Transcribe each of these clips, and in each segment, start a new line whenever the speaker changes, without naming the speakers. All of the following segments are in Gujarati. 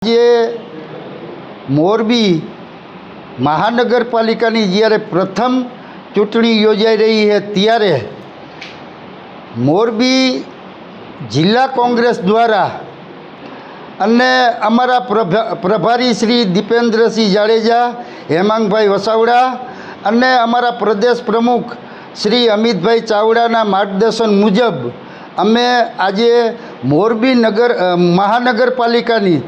જે મોરબી મહાનગરપાલિકાની જ્યારે પ્રથમ ચૂંટણી યોજાઈ રહી છે ત્યારે મોરબી જિલ્લા કોંગ્રેસ દ્વારા અને અમારા પ્રભારી શ્રી દીપેન્દ્રસિંહ જાડેજા, હેમાંગભાઈ વસાવડા અને અમારા પ્રદેશ પ્રમુખ શ્રી અમિતભાઈ ચાવડાના માર્ગદર્શન મુજબ અમે આજે મોરબી મહાનગરપાલિકાની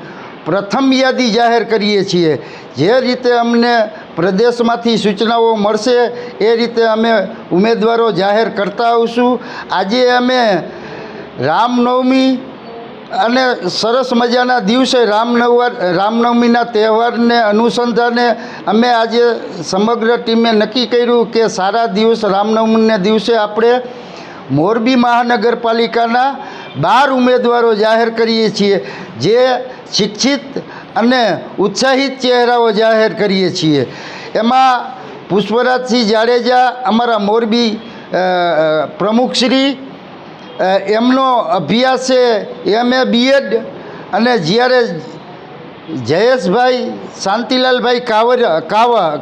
પ્રથમ યાદી જાહેર કરીએ છીએ। જે રીતે અમને પ્રદેશમાંથી સૂચનાઓ મળશે એ રીતે અમે ઉમેદવારો જાહેર કરતા આવીશું। આજે અમે રામનવમી અને સરસ મજાના દિવસે રામનવમીના તહેવારને અનુસંધાને અમે આજે સમગ્ર ટીમે નક્કી કર્યું કે સારા દિવસ રામનવમીના દિવસે આપણે મોરબી મહાનગરપાલિકાના 12 ઉમેદવારો જાહેર કરીએ છીએ। જે શિક્ષિત અને ઉત્સાહિત ચહેરાઓ જાહેર કરીએ છીએ। એમાં પુષ્પરાજસિંહ જાડેજા અમારા મોરબી પ્રમુખશ્રી, એમનો અભ્યાસ છે MA BEd, અને જ્યારે જયેશભાઈ શાંતિલાલભાઈ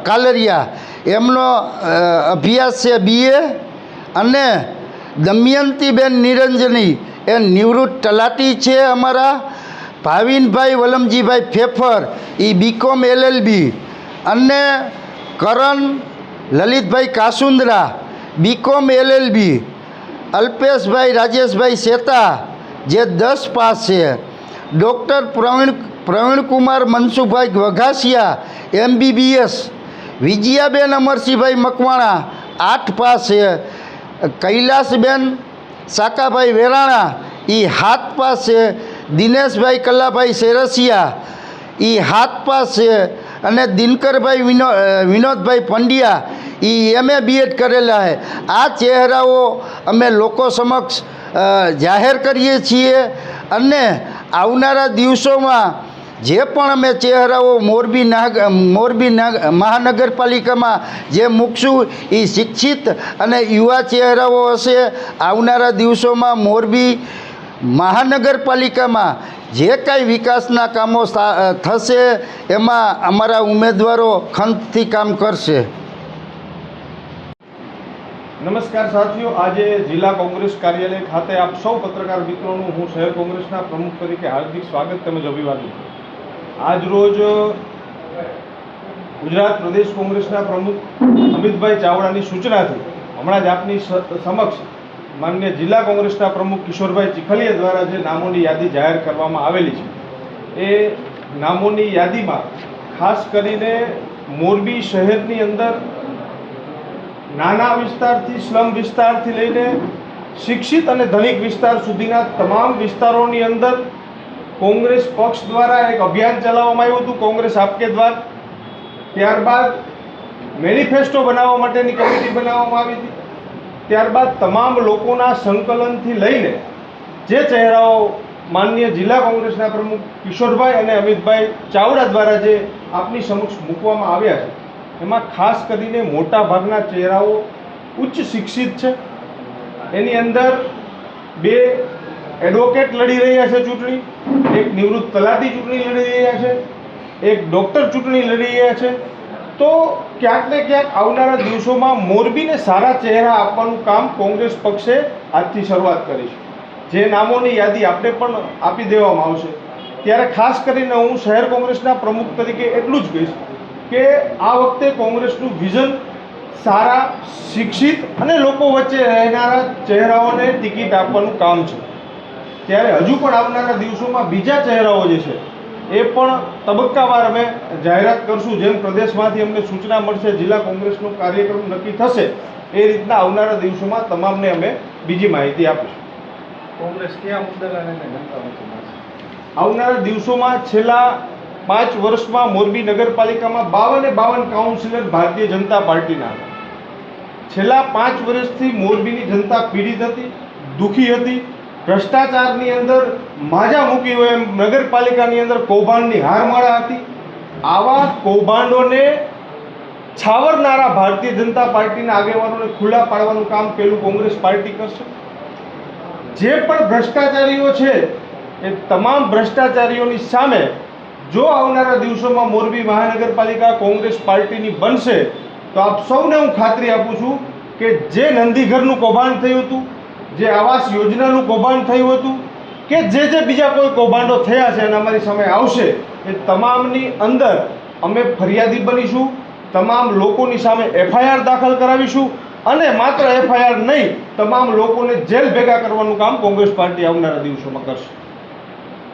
કાલરિયા એમનો અભ્યાસ છે BA, અને દમયંતીબેન નિરંજની એ નિવૃત્ત તલાટી છે અમારા, ભાવિનભાઈ વલમજીભાઈ ફેફર એ BCom LLB, અને કરણ લલિતભાઈ કાસુંદ્રા BCom LLB, અલ્પેશભાઈ રાજેશભાઈ શેતા જે 10 પાસ છે, ડૉક્ટર પ્રવીણકુમાર મનસુખભાઈ વઘાસિયા MBBS, વિજયાબેન અમરસિંહભાઈ મકવાણા 8 પાસ છે, કૈલાસબેન સાકાભાઈ વેરાણા એ 7 પાસ છે, દિનેશભાઈ કલ્લાભાઈ સેરસિયા એ 7 પાસ છે, અને દિનકરભાઈ વિનોદભાઈ પંડ્યા એ MA BEd કરેલા છે। આ ચહેરાઓ અમે લોકો સમક્ષ જાહેર કરીએ છીએ, અને આવનારા દિવસોમાં જે પણ અમે ચહેરાઓ મોરબી મહાનગરપાલિકામાં જે મૂકશું એ શિક્ષિત અને યુવા ચહેરાઓ હશે। આવનારા દિવસોમાં મોરબી મહાનગરપાલિકામાં જે કાંઈ વિકાસના કામો થશે એમાં અમારા ઉમેદવારો ખંતથી કામ કરશે।
નમસ્કાર સાથીઓ, આજે જિલ્લા કોંગ્રેસ કાર્યાલય ખાતે આપ સૌ પત્રકાર મિત્રોનું હું શહેર કોંગ્રેસના પ્રમુખ તરીકે હાર્દિક સ્વાગત તેમજ અભિવાદન છું। આજ રોજ ગુજરાત પ્રદેશ કોંગ્રેસના પ્રમુખ અમિતભાઈ ચાવડાની સૂચનાથી હમણાં જ આપની સમક્ષ માનનીય જિલ્લા કોંગ્રેસના પ્રમુખ કિશોરભાઈ ચીખલીયા દ્વારા જે નામોની યાદી જાહેર કરવામાં આવેલી છે એ નામોની યાદીમાં ખાસ કરીને મોરબી શહેરની અંદર નાના વિસ્તારથી સ્લમ વિસ્તારથી લઈને શિક્ષિત અને ધનિક વિસ્તાર સુધીના તમામ વિસ્તારોની અંદર કોંગ્રેસ પક્ષ દ્વારા એક અભિયાન ચલાવવામાં આવ્યું હતું, કોંગ્રેસ આપકે દ્વાર। ત્યારબાદ મેનિફેસ્ટો બનાવવા માટેની કમિટી બનાવવામાં આવી હતી। ત્યારબાદ તમામ લોકોના સંકલનથી લઈને જે ચહેરાઓ માનનીય જિલ્લા કોંગ્રેસના પ્રમુખ કિશોરભાઈ અને અમિતભાઈ ચાવડા દ્વારા જે આપની સમક્ષ મૂકવામાં આવ્યા છે એમાં ખાસ કરીને મોટા ભાગના ચહેરાઓ ઉચ્ચ શિક્ષિત છે। એની અંદર 2 એડવોકેટ લડી રહ્યા છે ચૂંટણી, એક નિવૃત્ત તલાટી ચૂંટણી લડી રહ્યા છે, એક ડૉક્ટર ચૂંટણી લડી રહ્યા છે। તો ક્યાંક ને ક્યાંક આવનારા દિવસોમાં મોરબીને સારા ચહેરા આપવાનું કામ કોંગ્રેસ પક્ષે આજથી શરૂઆત કરી છે। જે નામોની યાદી આપણે પણ આપી દેવામાં આવશે ત્યારે ખાસ કરીને હું શહેર કોંગ્રેસના પ્રમુખ તરીકે એટલું જ કહીશ કે આ વખતે કોંગ્રેસનું વિઝન સારા, શિક્ષિત અને લોકો વચ્ચે રહેનારા ચહેરાઓને ટિકિટ આપવાનું કામ છે। ત્યારે હજુ પણ આવનારા દિવસોમાં બીજા ચહેરાઓ જે છે એ પણ તબક્કાવાર અમે જાહેરાત કરશું। જેમ પ્રદેશમાંથી અમને સૂચના મળશે, જિલ્લા કોંગ્રેસનો કાર્યક્રમ નક્કી થશે, એ રીતના આવનારા દિવસોમાં તમામને અમે બીજી માહિતી આપીશું। કોંગ્રેસ કયા મુદ્દા લઈને જનતા વચ્ચે મળશે? આવનારા દિવસોમાં છેલ્લા 5 વર્ષમાં મોરબી નગરપાલિકામાં 52 કાઉન્સિલર ભારતીય જનતા પાર્ટીના હતા। છેલ્લા 5 વર્ષથી મોરબીની જનતા પીડિત હતી, દુઃખી હતી, ભ્રષ્ટાચારની અંદર માજા મૂકી હોય એમ નગરપાલિકાની અંદર કૌભાંડની હારમાળા હતી। આવા કૌભાંડોને છાવરનારા ભારતીય જનતા પાર્ટીના આગેવાનોને ખુલ્લા પાડવાનું કામ પહેલું કોંગ્રેસ પાર્ટી કરશે। જે પણ ભ્રષ્ટાચારીઓ છે એ તમામ ભ્રષ્ટાચારીઓની સામે જો આવનારા દિવસોમાં મોરબી મહાનગરપાલિકા કોંગ્રેસ પાર્ટીની બનશે તો આપ સૌને હું ખાતરી આપું છું કે જે નંદીઘરનું કૌભાંડ થયું હતું, જે આવાસ યોજનાનું કૌભાંડ થયું હતું કે જે બીજા કોઈ કૌભાંડો થયા છે અને અમારી સામે આવશે એ તમામની અંદર અમે ફરિયાદી બનીશું, તમામ લોકોની સામે FIR દાખલ કરાવીશું અને માત્ર FIR નહીં, તમામ લોકોને જેલ ભેગા કરવાનું કામ કોંગ્રેસ પાર્ટી આવનારા દિવસોમાં કરશે.